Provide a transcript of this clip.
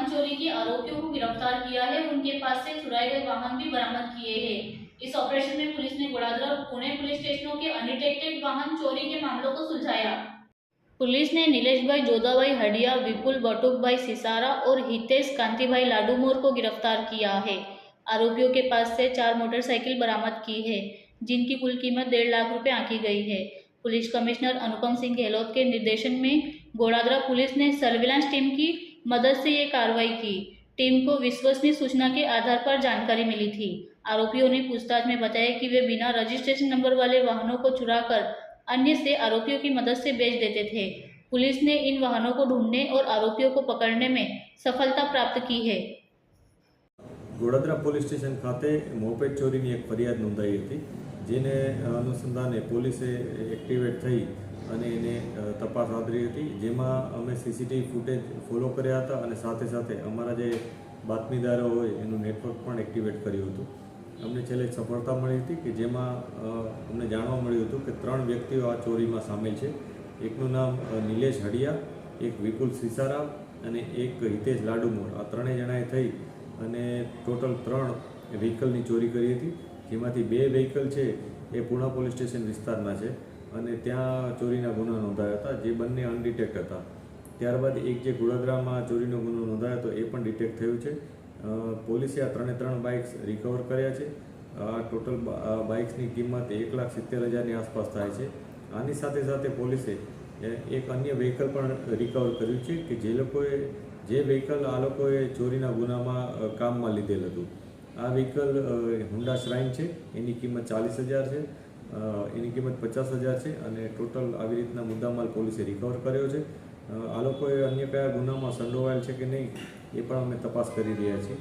चोरी के आरोपियों को गिरफ्तार किया है। उनके पास से चुराए गए वाहन भी बरामद किए हैं। इस ऑपरेशन में पुलिस ने गोड़ादरा और पुणे पुलिस स्टेशनों के अनडिटेक्टेड वाहन चोरी के मामलों को सुलझाया। पुलिस ने नीलेश भाई जोधाभाई हडिया, विपुल बटुक भाई सिसारा और हितेश कांतिभाई लाडूमोर को गिरफ्तार किया है। आरोपियों के पास से 4 मोटरसाइकिल बरामद की है, जिनकी कुल कीमत 1.5 लाख रुपए आंकी गई है। पुलिस कमिश्नर अनुपम सिंह गहलोत के निर्देशन में गोड़ादरा पुलिस ने सर्विलांस टीम की मदद से ये कार्रवाई की। टीम को विश्वसनीय सूचना के आधार पर जानकारी मिली थी। आरोपियों ने पूछताछ में बताया कि वे बिना रजिस्ट्रेशन नंबर वाले वाहनों को चुराकर अन्य से आरोपियों की मदद से बेच देते थे। पुलिस ने इन वाहनों को ढूंढने और आरोपियों को पकड़ने में सफलता प्राप्त की है। गोड़ादरा पोलीस स्टेशन खाते मोपेड चोरीनी एक फरियाद नोंधाई थी, जेने अनुसंधाने पोलीसे एक्टिवेट थई અને એને તપાસ આદરી હતી, જેમાં અમે સીસીટીવી ફૂટેજ ફોલો કર્યા હતા અને સાથે સાથે અમારા જે બાતમીદારો હોય એનું નેટવર્ક પણ એક્ટિવેટ કર્યું હતું। અમને છેલ્લે સફળતા મળી હતી કે જેમાં અમને જાણવા મળ્યું હતું કે 3 વ્યક્તિઓ આ ચોરીમાં સામેલ છે। એકનું નામ નિલેશ હડિયા, એક વિપુલ સિસારા અને એક હિતેશ લાડુમોર। આ ત્રણેય જણાએ થઈ અને ટોટલ 3 વ્હીકલની ચોરી કરી હતી, જેમાંથી 2 વ્હીકલ છે એ પૂણા પોલીસ સ્ટેશન વિસ્તારના છે અને ત્યાં ચોરીના ગુના નોંધાયા હતા, જે બંને અનડિટેક્ટ હતા। ત્યારબાદ એક જે ગોડાદરામાં ચોરીનો ગુનો નોંધાયો હતો એ પણ ડિટેક્ટ થયું છે। પોલીસે આ 3 બાઇક્સ રિકવર કર્યા છે। આ ટોટલ બાઇક્સની કિંમત 1,70,000ની આસપાસ થાય છે। આની સાથે સાથે પોલીસે એક અન્ય વ્હીકલ પણ રિકવર કર્યું છે કે જે વ્હીકલ આ લોકોએ ચોરીના ગુનામાં કામમાં લીધેલ હતું। આ વ્હીકલ હોન્ડા શ્રાઇન છે, એની કિંમત 40,000 છે, એની કિંમત 50,000 છે અને ટોટલ આવી રીતના મુદ્દામાલ પોલીસે રિકવર કર્યો છે। આ લોકોએ અન્ય કયા ગુનામાં સંડોવાયેલ છે કે નહીં એ પણ અમે તપાસ કરી રહ્યા છીએ।